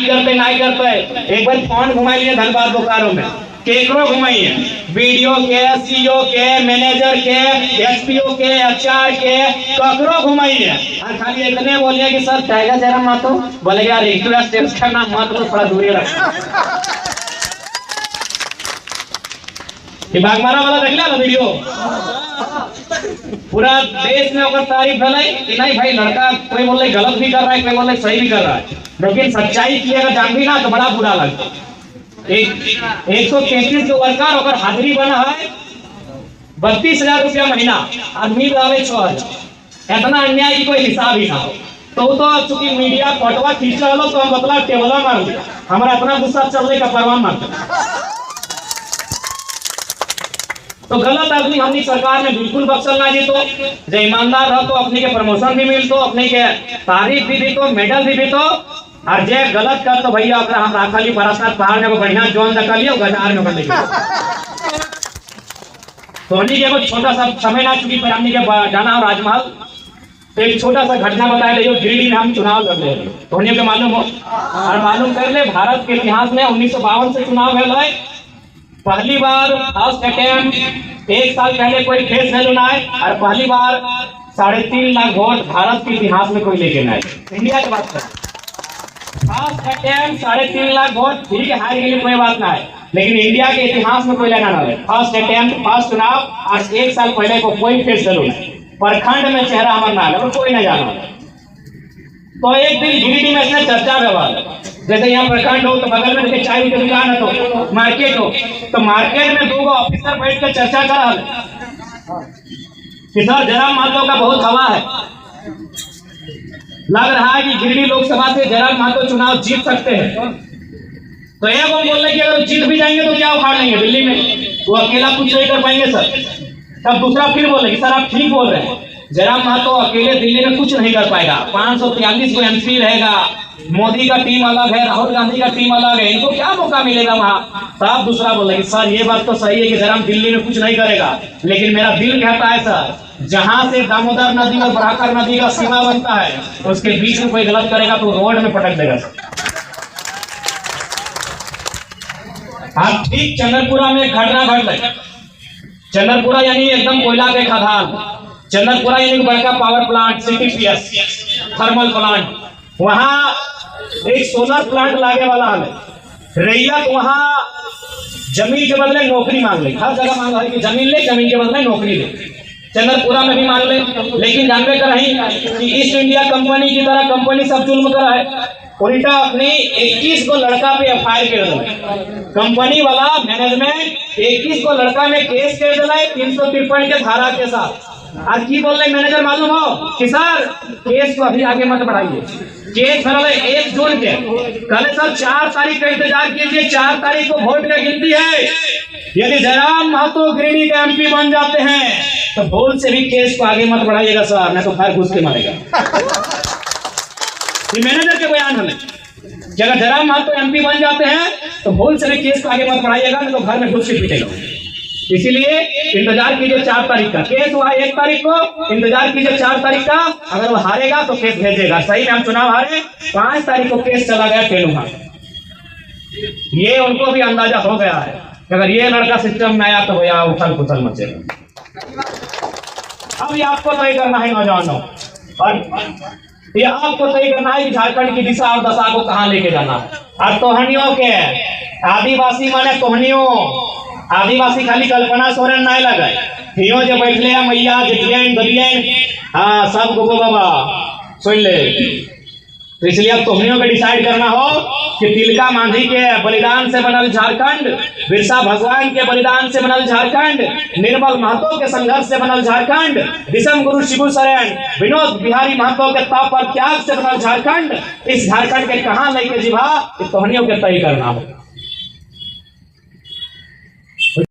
करते नहीं करते। एक बार फोन घुमाई लिए धनबाद बोकारो में, केकरो घुमाइए, वीडियो के, सीओ के, मैनेजर के, एसपीओ के, एचआर के, ककरो घुमाइए और खाली इतने बोलिए कि सर टाइगर जरा मातो, बोले यार एक दूसरा स्टेप्स का नाम मत लो, थोड़ा दूरी रखो। ये बागमारा वाला देख लिया ना वीडियो, पूरा देश में अगर तारीफ भलाई कि नहीं भाई लड़का कोई बोल रहे गलत भी कर रहा है, कोई बोल रहे सही भी कर रहा है, लेकिन सच्चाई की अगर जान भी ना तो बड़ा बुरा लगता। 133 जो वर्कर अगर हाजिरी बना है 32,000 रुपया महीना, आदमी डाले 6,000, इतना अन्याय की कोई हिसाब ही ना हो। तो चूंकि मीडिया फोटवा खींच रहा तो हम बतला टेबला मार दिया, हमारा इतना गुस्सा चल रही का परवाह मारते। तो गलत आदमी हमनी सरकार ने बिल्कुल बख्शल ना जी, तो जो ईमानदार रह तो अपने के प्रमोशन भी मिल, तो अपने के तारीफ भी दी, तो मेडल भी दी, तो और जे गलत कर तो भैया अपना हम राखली बरसात पहाड़ में बढ़िया जोन दका लियो गजार में कर लेंगे। तो हमनी के छोटा सा समय ना चुकी पर हमनी के जाना और राजमहल, तो एक छोटा सा घटना बताया जो गिरिडीह में हम चुनाव लड़ रहे हैं, तो हमनी के मालूम हो और मालूम कर ले भारत के इतिहास में 1952 से चुनाव है, पहली बार फर्स्ट अटेम्प्ट 1 साल पहले कोई फेस वैल्यू ना आए और पहली बार 3.5 लाख वोट भारत के इतिहास में कोई लेके ना आए। इंडिया की बात करें, फर्स्ट अटेम्प्ट 3.5 लाख वोट, ठीक है हार के लिए कोई बात ना है, लेकिन इंडिया के इतिहास में कोई लेना ना है। फर्स्ट अटेम्प्ट, फर्स्ट चुनाव और 1 साल पहले को कोई फेस वैल्यू नहीं, प्रखंड में चेहरा हमारा ना है, कोई ना जाना। तो एक दिन गिरिडीह में इसने चर्चा व्यवहार, जैसे यहाँ प्रखंड हो तो बगल में जैसे चाय की दुकान है तो मार्केट हो, तो मार्केट में 2 ऑफिसर बैठ कर चर्चा कर रहा है कि सर जयराम महतो का बहुत हवा है, लग रहा है कि गिरिडीह लोकसभा से जयराम महतो चुनाव जीत सकते हैं। तो एक वो बोल रहे कि अगर जीत भी जाएंगे तो क्या उखाड़ लेंगे दिल्ली में, वो अकेला कुछ नहीं कर पाएंगे सर। तब दूसरा फिर बोले कि सर आप ठीक बोल रहे हैं, जयराम महतो अकेले दिल्ली में कुछ नहीं कर पाएगा, 543 को एमपी रहेगा, मोदी का टीम अलग है, राहुल गांधी का टीम अलग है, इनको क्या मौका मिलेगा वहां। तब दूसरा बोले सर ये बात तो सही है कि जयराम दिल्ली में कुछ नहीं करेगा, लेकिन मेरा दिल कहता है सर जहां से दामोदर नदी और बराकर नदी का सीमा बनता है उसके बीच में कोई गलत करेगा तो रोड में पटक देगा। आप ठीक चंद्रपुरा में घटना घट गई, चंद्रपुरा यानी एकदम कोयला के खदान, चंद्रपुरा यानी बड़का power plant, CTPS thermal plant, वहां एक सोलर प्लांट लागे वाला है, रैयत वहां जमीन के बदले नौकरी मांग ले, हर जगह मांग रही कि जमीन ले, जमीन के बदले नौकरी ले, चंद्रपुरा में भी मांग ले। लेकिन जानबे कर रही कि ईस्ट इंडिया कंपनी की तरह कंपनी सब जुल्म कर है, उल्टा अपने 21 को लड़का पे एफआईआर कर दिला, कंपनी वाला मैनेजमेंट 21 को लड़का में केस कर दिला 353 के धारा के साथ। और की बोल रहे मैनेजर मालूम हो कि सर केस को अभी आगे मत बढ़ाइए, केस भरा 1 जून के, कल सर 4 तारीख का इंतजार कीजिए, 4 तारीख को वोट की गिनती है, यदि जयराम महतो गिरिडीह के एमपी बन जाते हैं तो भूल से भी केस को आगे मत बढ़ाइएगा सर, मैं तो घर घुस के मारेगा। ये मैनेजर के बयान हमें, अगर जयराम महतो एमपी बन जाते हैं तो भूल से भी केस को आगे मत बढ़ाइएगा, मैं तो घर में घुस के पीटेगा। इसीलिए इंतजार कीजिए 4 तारीख का, केस हुआ 1 तारीख को, इंतजार कीजिए 4 तारीख का, अगर वो हारेगा तो केस भेजेगा। सही में हम चुनाव हारे, 5 तारीख को केस चला गया तेलुगा, ये उनको भी अंदाजा हो गया है कि अगर ये लड़का सिस्टम में आया तो भैया उथल पुथल मचेगा। अब ये आपको तय करना है नौजवानों, और ये आपको तय करना है कि झारखंड की दिशा और दशा को कहाँ लेके जाना है। और तोहनियों के आदिवासी माने तोहनियों, आदिवासी खाली कल्पना सोरेन नहीं लगाए, हियो जो बैठले हैं मैया जेठियन दलियन, हाँ सब गोगो बाबा सुन ले। तो इसलिए अब तोहनियों को डिसाइड करना हो कि तिलका मांझी के बलिदान से बनल झारखंड, बिरसा भगवान के बलिदान से बनल झारखंड, निर्मल महतो के संघर्ष से बनल झारखंड, विषम गुरु शिबू सोरेन, विनोद बिहारी महतो के तप और त्याग से बनल झारखंड, इस झारखंड के कहाँ लेके जीवा तोहनियों के तय करना हो।